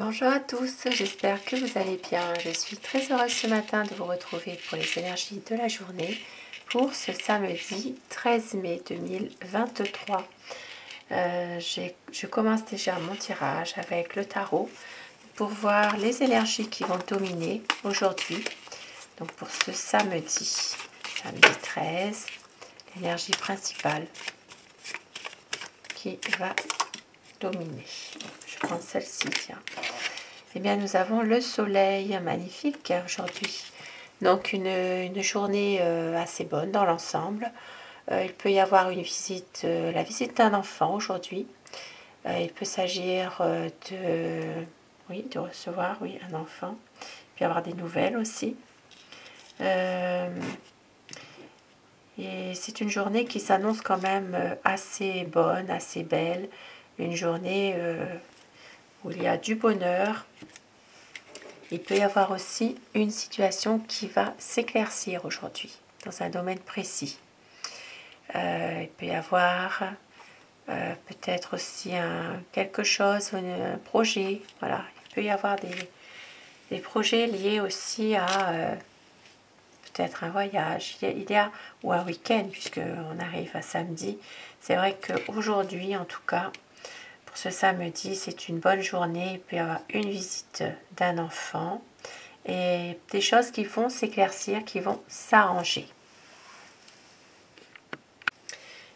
Bonjour à tous, j'espère que vous allez bien. Je suis très heureuse ce matin de vous retrouver pour les énergies de la journée pour ce samedi 13 mai 2023. Je commence déjà mon tirage avec le tarot pour voir les énergies qui vont dominer aujourd'hui. Donc pour ce samedi 13, l'énergie principale qui va dominer. Je prends celle-ci, tiens. Eh bien, nous avons le soleil magnifique aujourd'hui. Donc, une journée assez bonne dans l'ensemble. Il peut y avoir une visite, la visite d'un enfant aujourd'hui. Il peut s'agir de recevoir un enfant. Il peut y avoir des nouvelles aussi. Et c'est une journée qui s'annonce quand même assez bonne, assez belle. Une journée où il y a du bonheur. Il peut y avoir aussi une situation qui va s'éclaircir aujourd'hui dans un domaine précis. Il peut y avoir peut-être aussi quelque chose, un projet. Voilà. Il peut y avoir des projets liés aussi à peut-être un voyage ou un week-end, puisqu'on arrive à samedi. C'est vrai qu'aujourd'hui, en tout cas, pour ce samedi, c'est une bonne journée. Il peut y avoir une visite d'un enfant et des choses qui vont s'éclaircir, qui vont s'arranger.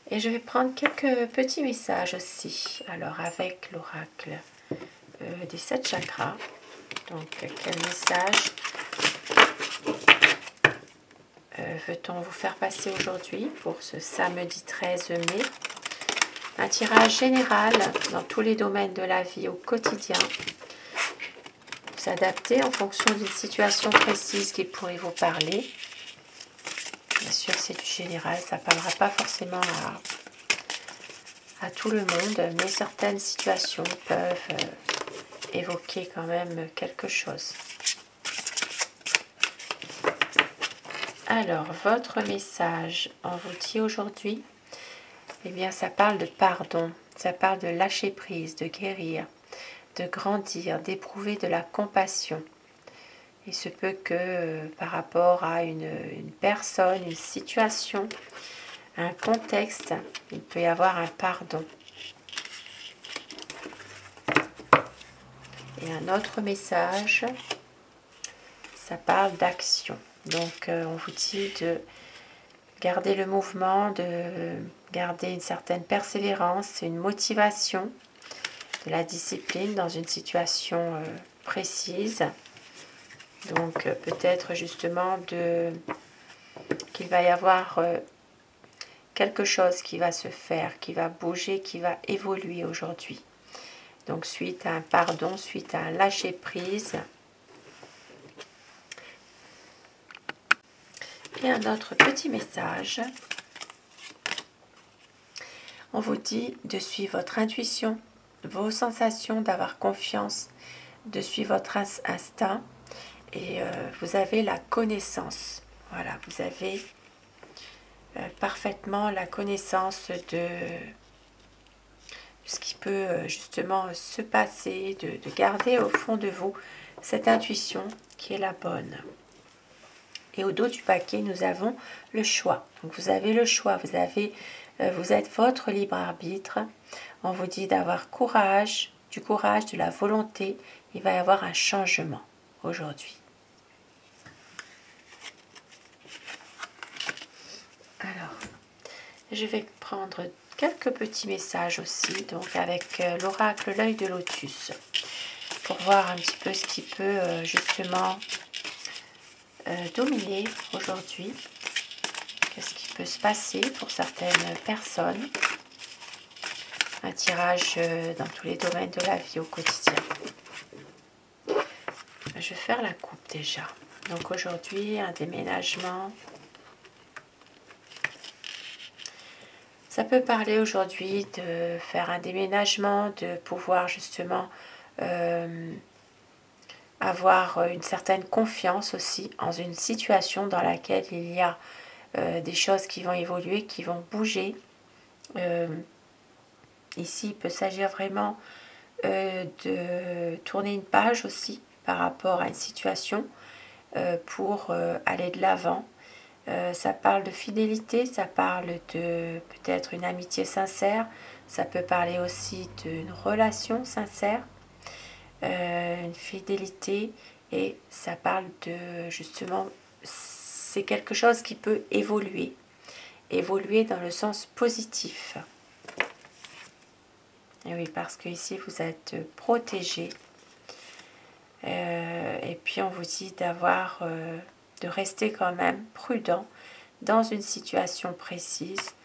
Et je vais prendre quelques petits messages aussi. Alors, avec l'oracle des 7 chakras. Donc, quel message veut-on vous faire passer aujourd'hui pour ce samedi 13 mai? Un tirage général dans tous les domaines de la vie au quotidien. Vous adaptez en fonction d'une situation précise qui pourrait vous parler. Bien sûr, c'est du général, ça ne parlera pas forcément à tout le monde, mais certaines situations peuvent évoquer quand même quelque chose. Alors, votre message, on vous dit aujourd'hui, eh bien, ça parle de pardon, ça parle de lâcher prise, de guérir, de grandir, d'éprouver de la compassion. Il se peut que par rapport à une personne, une situation, un contexte, il peut y avoir un pardon. Et un autre message, ça parle d'action. Donc on vous dit de garder le mouvement, de garder une certaine persévérance, une motivation, de la discipline dans une situation précise. Donc peut-être justement qu'il va y avoir quelque chose qui va se faire, qui va bouger, qui va évoluer aujourd'hui. Donc suite à un pardon, suite à un lâcher prise. Et un autre petit message. On vous dit de suivre votre intuition, vos sensations, d'avoir confiance, de suivre votre instinct. Et vous avez la connaissance. Voilà, vous avez parfaitement la connaissance de ce qui peut justement se passer, de garder au fond de vous cette intuition qui est la bonne. Et au dos du paquet, nous avons le choix. Donc vous avez le choix, vous êtes votre libre arbitre. On vous dit d'avoir courage, du courage, de la volonté. Il va y avoir un changement aujourd'hui. Alors, je vais prendre quelques petits messages aussi, donc avec l'oracle l'œil de lotus, pour voir un petit peu ce qui peut justement dominer aujourd'hui. Qu'est-ce qui peut se passer pour certaines personnes. Un tirage dans tous les domaines de la vie au quotidien. Je vais faire la coupe déjà. Donc aujourd'hui, un déménagement. Ça peut parler aujourd'hui de faire un déménagement, de pouvoir justement avoir une certaine confiance aussi en une situation dans laquelle il y a des choses qui vont évoluer, qui vont bouger. Ici, il peut s'agir vraiment de tourner une page aussi par rapport à une situation pour aller de l'avant. Ça parle de fidélité, ça parle de peut-être une amitié sincère, ça peut parler aussi d'une relation sincère, une fidélité, et ça parle de justement, c'est quelque chose qui peut évoluer dans le sens positif. Et oui, parce que ici vous êtes protégé. Et puis on vous dit d'avoir, de rester quand même prudent dans une situation précise.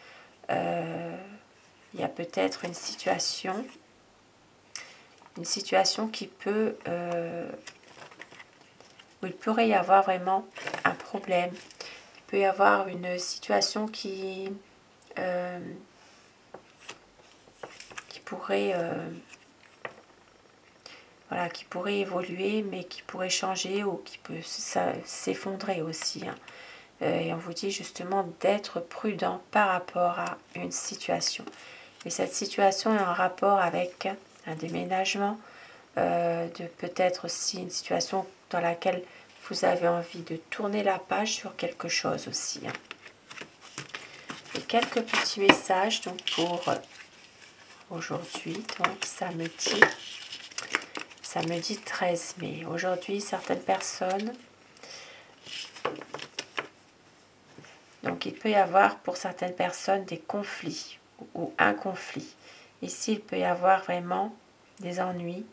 Il y a peut-être une situation qui peut, où il pourrait y avoir vraiment un problème. Il peut y avoir une situation qui pourrait voilà, qui pourrait évoluer, mais qui pourrait changer ou qui peut s'effondrer aussi. Et on vous dit justement d'être prudent par rapport à une situation. Et cette situation est en rapport avec un déménagement, de peut-être aussi une situation dans laquelle vous avez envie de tourner la page sur quelque chose aussi. Et quelques petits messages donc pour aujourd'hui, donc samedi 13 mai. Aujourd'hui, certaines personnes, donc il peut y avoir pour certaines personnes des conflits ou un conflit. Ici, il peut y avoir vraiment des ennuis.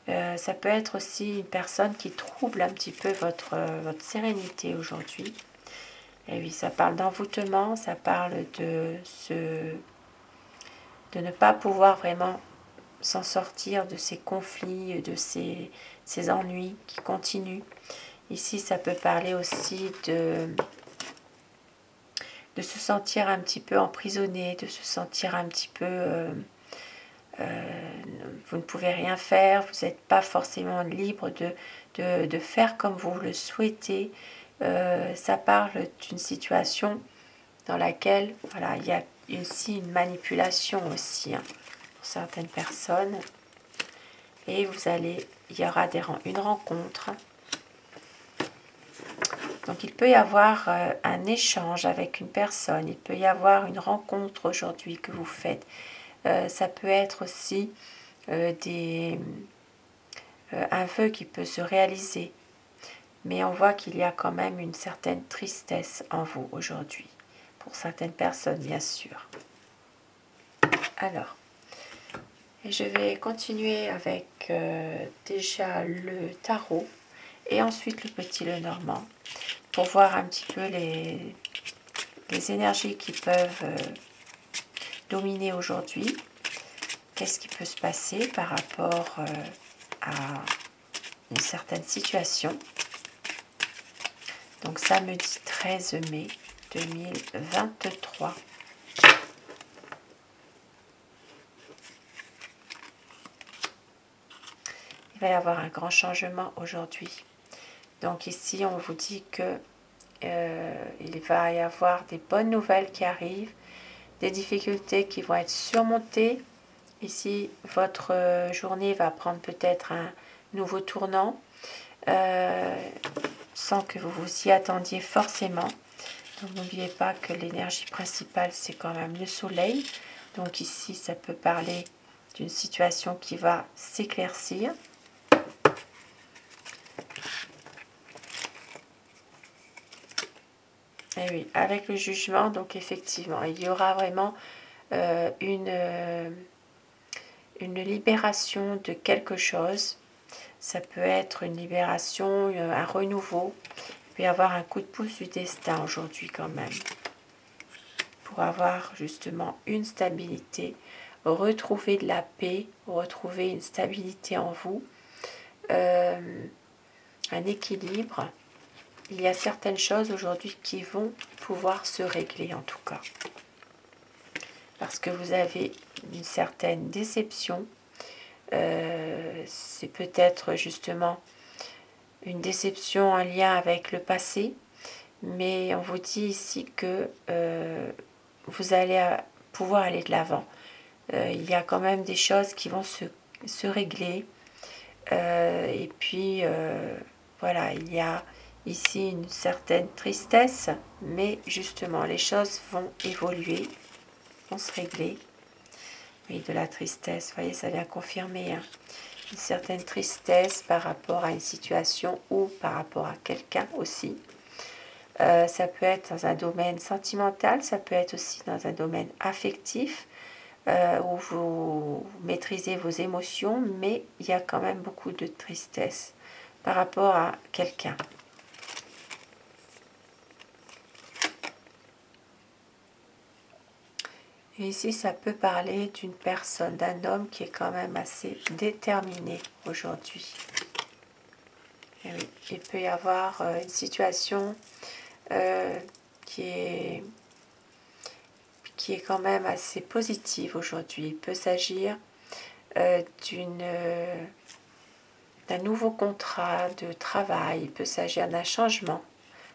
Ça peut être aussi une personne qui trouble un petit peu votre sérénité aujourd'hui. Et oui, ça parle d'envoûtement, ça parle de ne pas pouvoir vraiment s'en sortir de ces conflits, de ces ennuis qui continuent. Ici, ça peut parler aussi de se sentir un petit peu emprisonné, de se sentir un petit peu... vous ne pouvez rien faire, vous n'êtes pas forcément libre de faire comme vous le souhaitez. Ça parle d'une situation dans laquelle voilà, il y a aussi une manipulation aussi pour certaines personnes. Et il y aura une rencontre. Donc il peut y avoir un échange avec une personne, il peut y avoir une rencontre aujourd'hui que vous faites. Ça peut être aussi un vœu qui peut se réaliser. Mais on voit qu'il y a quand même une certaine tristesse en vous aujourd'hui. Pour certaines personnes, bien sûr. Alors, et je vais continuer avec déjà le tarot et ensuite le petit Lenormand pour voir un petit peu les énergies qui peuvent dominer aujourd'hui. Qu'est-ce qui peut se passer par rapport à une certaine situation. Donc samedi 13 mai 2023. Il va y avoir un grand changement aujourd'hui. Donc ici, on vous dit que il va y avoir des bonnes nouvelles qui arrivent, des difficultés qui vont être surmontées. Ici, votre journée va prendre peut-être un nouveau tournant, sans que vous vous y attendiez forcément. Donc n'oubliez pas que l'énergie principale, c'est quand même le soleil. Donc ici, ça peut parler d'une situation qui va s'éclaircir. Et oui, avec le jugement, donc effectivement, il y aura vraiment une libération de quelque chose. Ça peut être une libération, un renouveau. Il peut y avoir un coup de pouce du destin aujourd'hui quand même. Pour avoir justement une stabilité, retrouver de la paix, retrouver une stabilité en vous, un équilibre. Il y a certaines choses aujourd'hui qui vont pouvoir se régler en tout cas. Parce que vous avez une certaine déception. C'est peut-être justement une déception en lien avec le passé. Mais on vous dit ici que vous allez pouvoir aller de l'avant. Il y a quand même des choses qui vont se se régler. Et puis, voilà, il y a ici une certaine tristesse, mais justement, les choses vont évoluer, vont se régler. Oui, de la tristesse, vous voyez, ça vient confirmer une certaine tristesse par rapport à une situation ou par rapport à quelqu'un aussi. Ça peut être dans un domaine sentimental, ça peut être aussi dans un domaine affectif, où vous maîtrisez vos émotions, mais il y a quand même beaucoup de tristesse par rapport à quelqu'un. Et ici, ça peut parler d'une personne, d'un homme qui est quand même assez déterminé aujourd'hui. Et oui, il peut y avoir une situation qui est quand même assez positive aujourd'hui. Il peut s'agir d'un nouveau contrat de travail, il peut s'agir d'un changement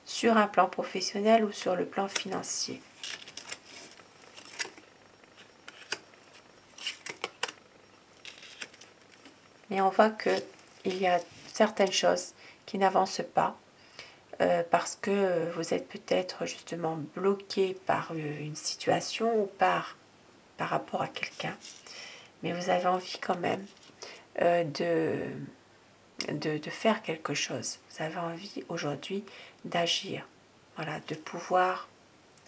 sur un plan professionnel ou sur le plan financier. Mais on voit qu'il y a certaines choses qui n'avancent pas parce que vous êtes peut-être justement bloqué par une situation ou par rapport à quelqu'un. Mais vous avez envie quand même de faire quelque chose. Vous avez envie aujourd'hui d'agir, voilà, de pouvoir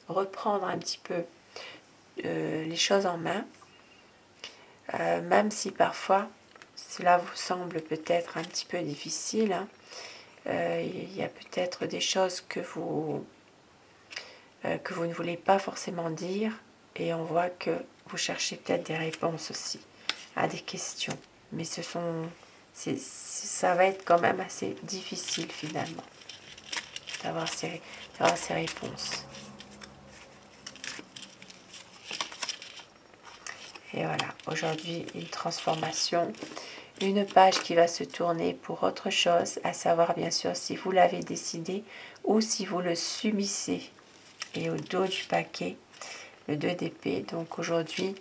reprendre un petit peu les choses en main, même si parfois cela vous semble peut-être un petit peu difficile. Il y a peut-être des choses que vous ne voulez pas forcément dire, et on voit que vous cherchez peut-être des réponses aussi à des questions. Mais ça va être quand même assez difficile finalement d'avoir ces réponses. Et voilà, aujourd'hui, une transformation, une page qui va se tourner pour autre chose, à savoir bien sûr si vous l'avez décidé ou si vous le subissez. Et au dos du paquet, le 2 d'épée, donc aujourd'hui,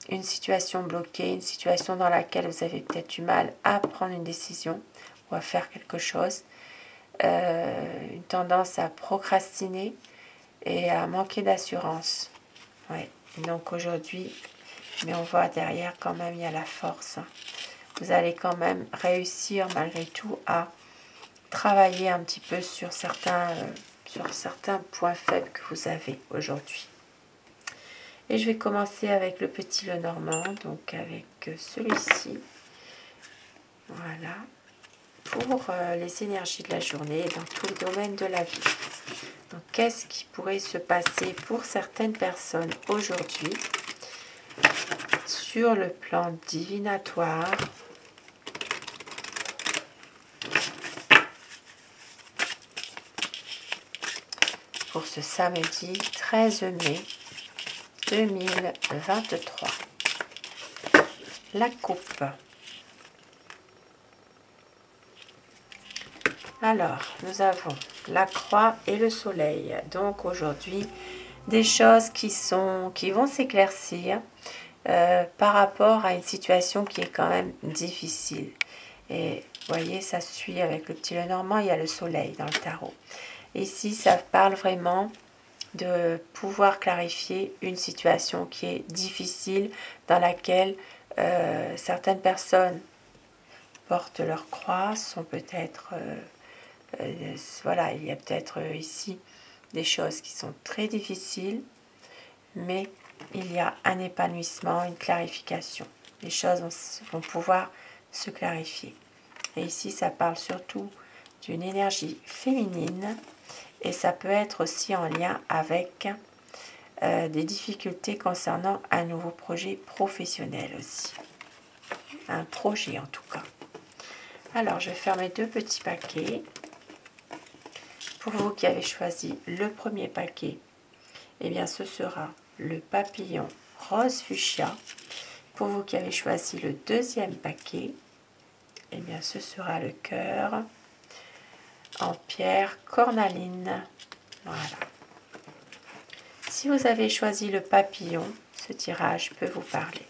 une situation bloquée, une situation dans laquelle vous avez peut-être du mal à prendre une décision ou à faire quelque chose, une tendance à procrastiner et à manquer d'assurance. Ouais. Donc aujourd'hui, mais on voit derrière quand même il y a la force. Vous allez quand même réussir malgré tout à travailler un petit peu sur certains points faibles que vous avez aujourd'hui. Et je vais commencer avec le petit Lenormand, donc avec celui-ci. Voilà. Pour les énergies de la journée dans tout le domaine de la vie. Donc, qu'est-ce qui pourrait se passer pour certaines personnes aujourd'hui sur le plan divinatoire pour ce samedi 13 mai 2023. La coupe. Alors, nous avons la croix et le soleil. Donc aujourd'hui, des choses qui vont s'éclaircir par rapport à une situation qui est quand même difficile. Et vous voyez, ça suit avec le petit Lenormand, il y a le soleil dans le tarot. Ici, ça parle vraiment de pouvoir clarifier une situation qui est difficile, dans laquelle certaines personnes portent leur croix, sont peut-être... voilà, il y a peut-être ici des choses qui sont très difficiles, mais il y a un épanouissement, une clarification. Les choses vont pouvoir se clarifier. Et ici, ça parle surtout d'une énergie féminine, et ça peut être aussi en lien avec des difficultés concernant un nouveau projet professionnel aussi. Un projet en tout cas. Alors, je vais faire mes deux petits paquets. Pour vous qui avez choisi le premier paquet, eh bien ce sera le papillon rose fuchsia. Pour vous qui avez choisi le deuxième paquet, eh bien ce sera le cœur en pierre cornaline. Voilà. Si vous avez choisi le papillon, ce tirage peut vous parler.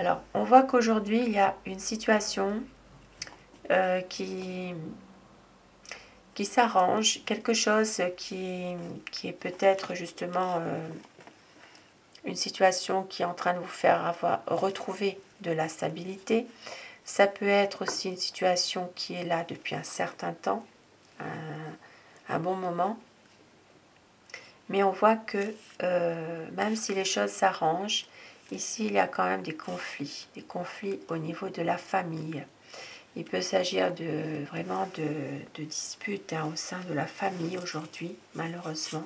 Alors, on voit qu'aujourd'hui, il y a une situation qui s'arrange, quelque chose qui est peut-être justement une situation qui est en train de vous faire retrouver de la stabilité. Ça peut être aussi une situation qui est là depuis un certain temps, un bon moment. Mais on voit que même si les choses s'arrangent, ici il y a quand même des conflits au niveau de la famille. Il peut s'agir vraiment de disputes au sein de la famille aujourd'hui, malheureusement.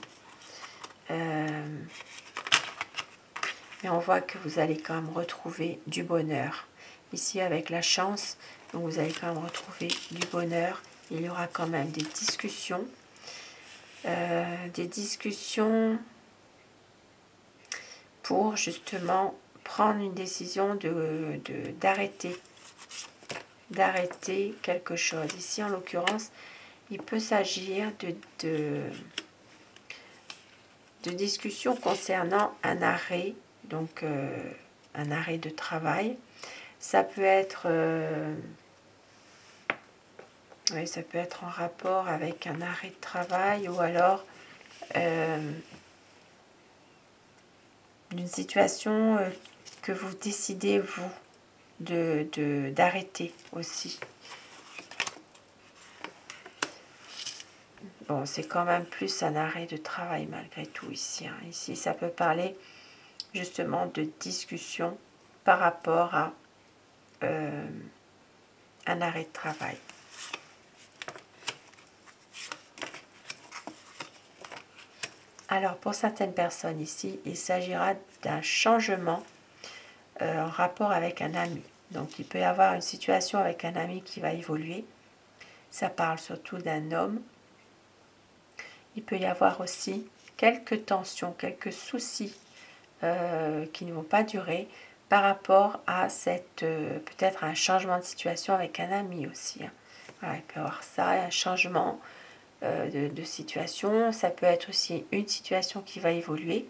Mais on voit que vous allez quand même retrouver du bonheur. Ici, avec la chance, donc vous allez quand même retrouver du bonheur. Il y aura quand même des discussions. Pour justement prendre une décision d'arrêter quelque chose. Ici, en l'occurrence, il peut s'agir de discussions concernant un arrêt, donc un arrêt de travail. Ça peut être, oui, ça peut être en rapport avec un arrêt de travail ou alors d'une situation que vous décidez, vous, d'arrêter aussi. Bon, c'est quand même plus un arrêt de travail malgré tout ici. Hein. Ici, ça peut parler justement de discussion par rapport à un arrêt de travail. Alors, pour certaines personnes ici, il s'agira d'un changement en rapport avec un ami. Donc, il peut y avoir une situation avec un ami qui va évoluer. Ça parle surtout d'un homme. Il peut y avoir aussi quelques tensions, quelques soucis qui ne vont pas durer par rapport à peut-être un changement de situation avec un ami aussi. Hein. Voilà, il peut y avoir ça, un changement de situation. Ça peut être aussi une situation qui va évoluer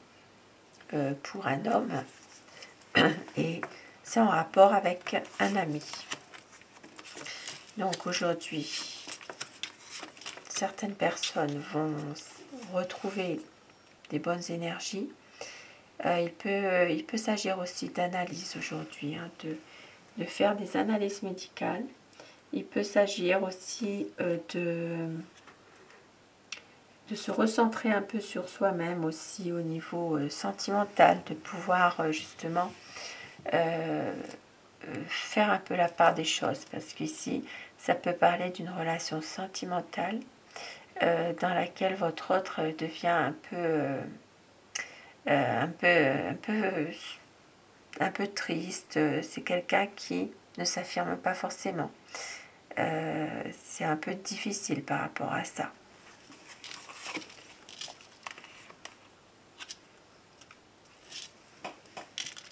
pour un homme et c'est en rapport avec un ami. Donc aujourd'hui, certaines personnes vont retrouver des bonnes énergies. Il peut s'agir aussi d'analyse aujourd'hui, hein, de faire des analyses médicales. Il peut s'agir aussi de se recentrer un peu sur soi-même aussi au niveau sentimental, de pouvoir justement faire un peu la part des choses. Parce qu'ici, ça peut parler d'une relation sentimentale dans laquelle votre autre devient un peu triste. C'est quelqu'un qui ne s'affirme pas forcément. C'est un peu difficile par rapport à ça.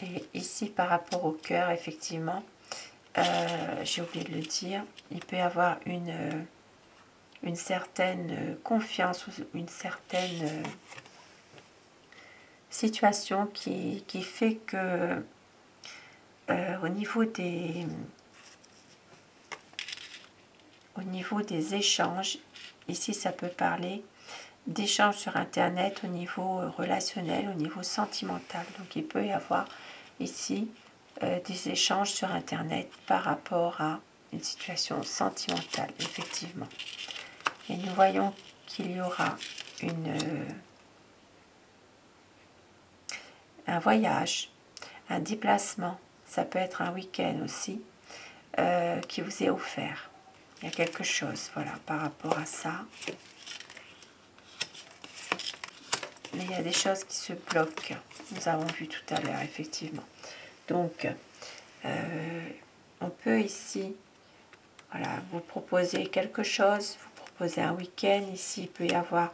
Et ici, par rapport au cœur, effectivement, j'ai oublié de le dire, il peut y avoir une certaine confiance ou une certaine situation qui fait que au niveau des échanges, ici ça peut parler d'échanges sur internet au niveau relationnel, au niveau sentimental. Donc il peut y avoir ici des échanges sur internet par rapport à une situation sentimentale, effectivement. Et nous voyons qu'il y aura un voyage, un déplacement, ça peut être un week-end aussi, qui vous est offert. Il y a quelque chose, voilà, par rapport à ça. Mais il y a des choses qui se bloquent. Nous avons vu tout à l'heure, effectivement. Donc, on peut ici, voilà, vous proposer quelque chose, vous proposer un week-end. Ici, il peut y avoir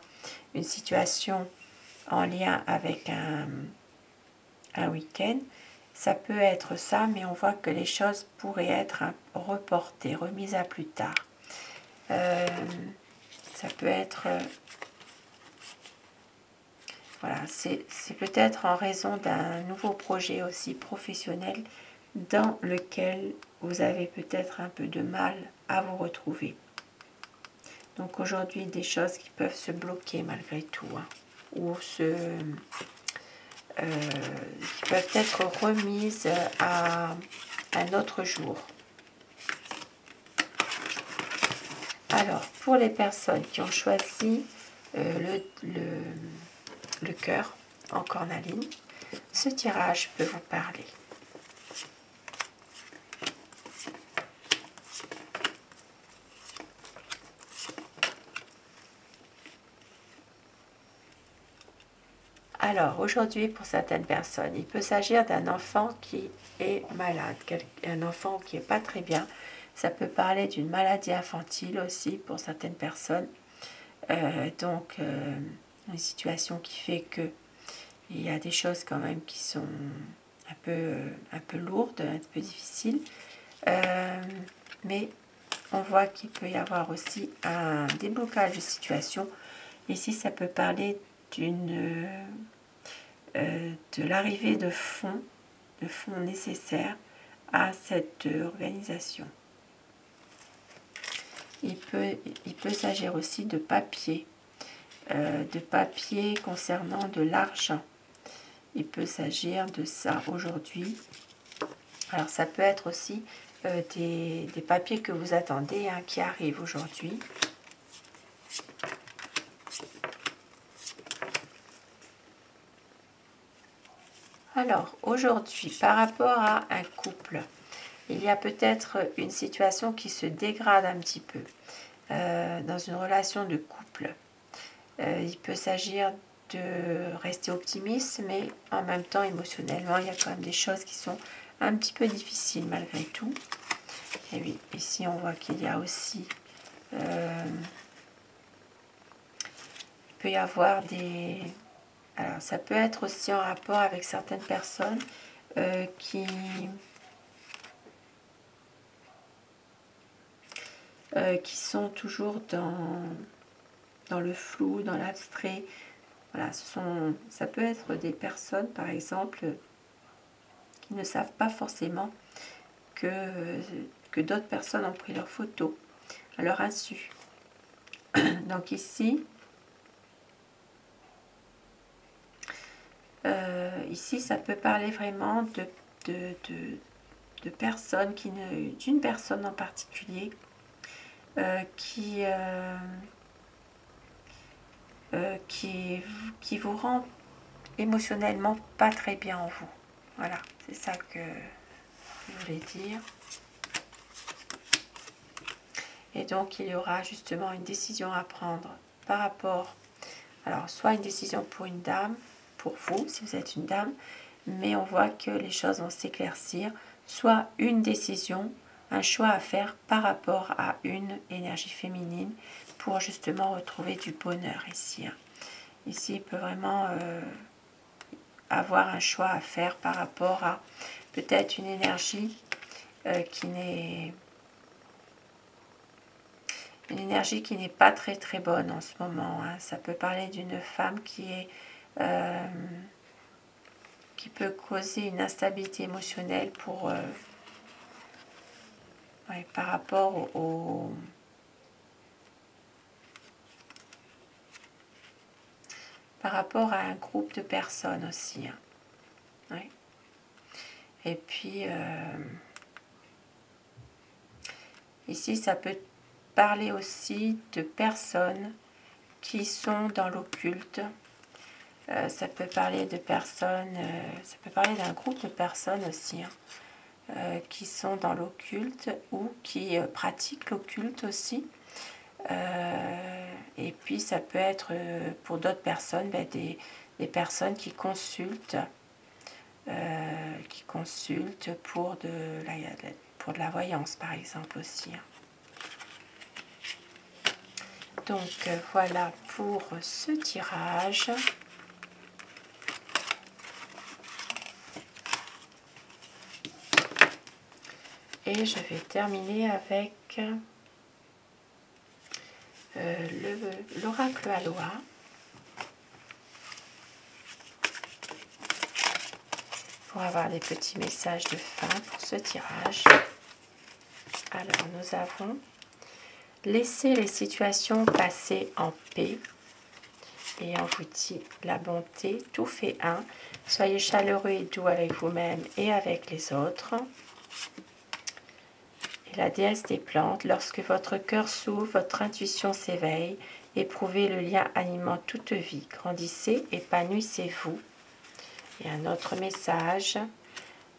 une situation en lien avec un week-end. Ça peut être ça, mais on voit que les choses pourraient être reportées, remises à plus tard. Ça peut être... voilà, c'est peut-être en raison d'un nouveau projet aussi professionnel dans lequel vous avez peut-être un peu de mal à vous retrouver. Donc aujourd'hui, des choses qui peuvent se bloquer malgré tout, hein, ou qui peuvent être remises à un autre jour. Alors, pour les personnes qui ont choisi le cœur en cornaline, ce tirage peut vous parler. Alors, aujourd'hui, pour certaines personnes, il peut s'agir d'un enfant qui est malade, un enfant qui n'est pas très bien. Ça peut parler d'une maladie infantile aussi pour certaines personnes. Une situation qui fait que il y a des choses quand même qui sont un peu lourdes, un peu difficiles. Mais on voit qu'il peut y avoir aussi un déblocage de situation. Ici, ça peut parler de l'arrivée de fonds nécessaires à cette organisation. Il peut s'agir aussi de papier concernant de l'argent. Il peut s'agir de ça aujourd'hui. Alors ça peut être aussi des papiers que vous attendez, hein, qui arrivent aujourd'hui. Alors aujourd'hui, par rapport à un couple, il y a peut-être une situation qui se dégrade un petit peu dans une relation de couple. Il peut s'agir de rester optimiste, mais en même temps émotionnellement, il y a quand même des choses qui sont un petit peu difficiles malgré tout. Et oui, ici on voit qu'il y a aussi il peut y avoir des... Alors ça peut être aussi en rapport avec certaines personnes qui sont toujours dans le flou, dans l'abstrait. Voilà, ça peut être des personnes, par exemple, qui ne savent pas forcément que d'autres personnes ont pris leurs photos à leur insu. Donc ici, ça peut parler vraiment de personnes, d'une personne en particulier qui vous rend émotionnellement pas très bien en vous. Voilà, c'est ça que je voulais dire. Et donc, il y aura justement une décision à prendre par rapport, alors soit une décision pour une dame, pour vous, si vous êtes une dame, mais on voit que les choses vont s'éclaircir, soit une décision, un choix à faire par rapport à une énergie féminine pour justement retrouver du bonheur ici. Ici, il peut vraiment avoir un choix à faire par rapport à peut-être une énergie qui n'est pas très très bonne en ce moment, hein. Ça peut parler d'une femme qui peut causer une instabilité émotionnelle par rapport à un groupe de personnes aussi, hein. Ouais. Et puis ici ça peut parler aussi de personnes qui sont dans l'occulte. Ça peut parler de personnes, ça peut parler d'un groupe de personnes aussi, hein, qui sont dans l'occulte ou qui pratiquent l'occulte aussi. Et puis ça peut être pour d'autres personnes des personnes qui consultent pour de la voyance par exemple aussi, hein. Donc voilà pour ce tirage. Et je vais terminer avec l'oracle Aloha pour avoir des petits messages de fin pour ce tirage. Alors, nous avons laissé les situations passer en paix. Et on vous dit la bonté, tout fait un. Soyez chaleureux et doux avec vous-même et avec les autres. Et la déesse des plantes, lorsque votre cœur s'ouvre, votre intuition s'éveille. Éprouvez le lien animant toute vie. Grandissez, épanouissez-vous. Et un autre message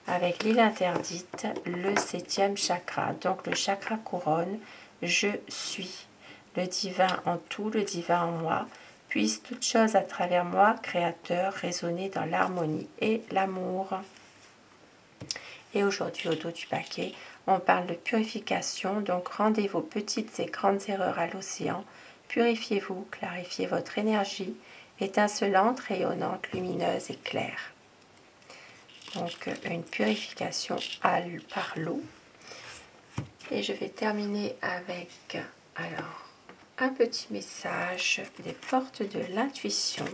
avec l'île interdite, le 7e chakra. Donc le chakra couronne, je suis. Le divin en tout, le divin en moi. Puisse toute chose à travers moi, créateur, résonner dans l'harmonie et l'amour. Et aujourd'hui, au dos du paquet, on parle de purification. Donc rendez vos petites et grandes erreurs à l'océan. Purifiez-vous, clarifiez votre énergie, étincelante, rayonnante, lumineuse et claire. Donc une purification par l'eau. Et je vais terminer avec alors un petit message des portes de l'intuition.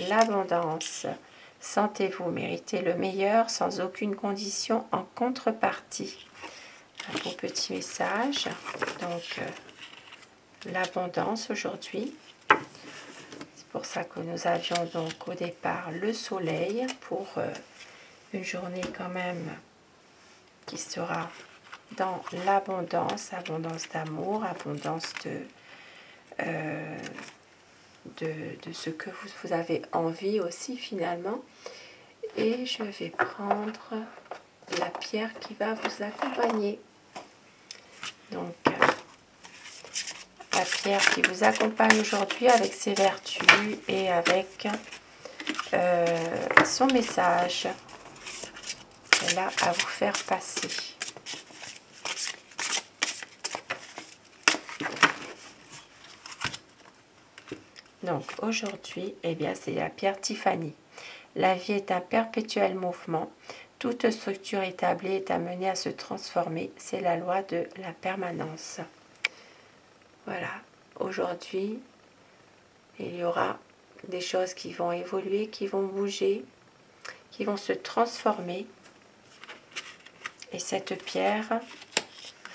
L'abondance. Sentez-vous mériter le meilleur sans aucune condition en contrepartie. Un beau petit message. Donc l'abondance aujourd'hui. C'est pour ça que nous avions donc au départ le soleil pour une journée quand même qui sera dans l'abondance, abondance d'amour, abondance de ce que vous avez envie aussi finalement. Et je vais prendre la pierre qui va vous accompagner. Donc la pierre qui vous accompagne aujourd'hui avec ses vertus et avec son message qu'elle a à vous faire passer. Donc aujourd'hui, eh bien, c'est la pierre Tiffany. La vie est un perpétuel mouvement. Toute structure établie est amenée à se transformer. C'est la loi de la permanence. Voilà, aujourd'hui, il y aura des choses qui vont évoluer, qui vont bouger, qui vont se transformer. Et cette pierre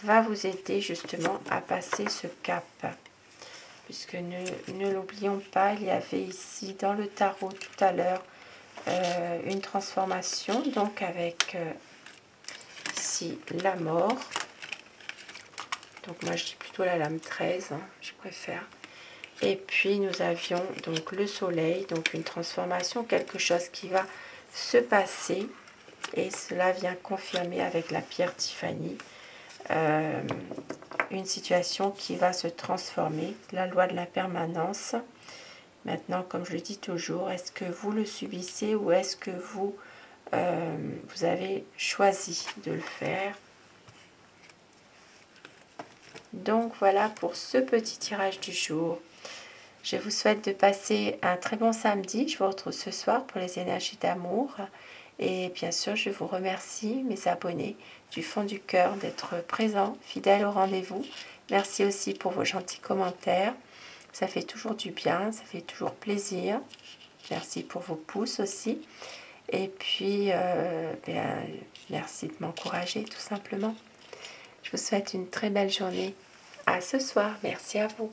va vous aider justement à passer ce cap. Puisque ne l'oublions pas, il y avait ici dans le tarot tout à l'heure une transformation, donc avec ici la mort. Donc moi je dis plutôt la lame 13, hein, je préfère. Et puis nous avions donc le soleil, donc une transformation, quelque chose qui va se passer. Et cela vient confirmer avec la pierre Tiffany une situation qui va se transformer, la loi de la permanence. Maintenant, comme je le dis toujours, est-ce que vous le subissez ou est-ce que vous avez choisi de le faire? Donc voilà pour ce petit tirage du jour. Je vous souhaite de passer un très bon samedi. Je vous retrouve ce soir pour les énergies d'amour. Et bien sûr, je vous remercie, mes abonnés, du fond du cœur d'être présents, fidèles au rendez-vous. Merci aussi pour vos gentils commentaires. Ça fait toujours du bien, ça fait toujours plaisir. Merci pour vos pouces aussi. Et puis, merci de m'encourager tout simplement. Je vous souhaite une très belle journée. À ce soir. Merci à vous.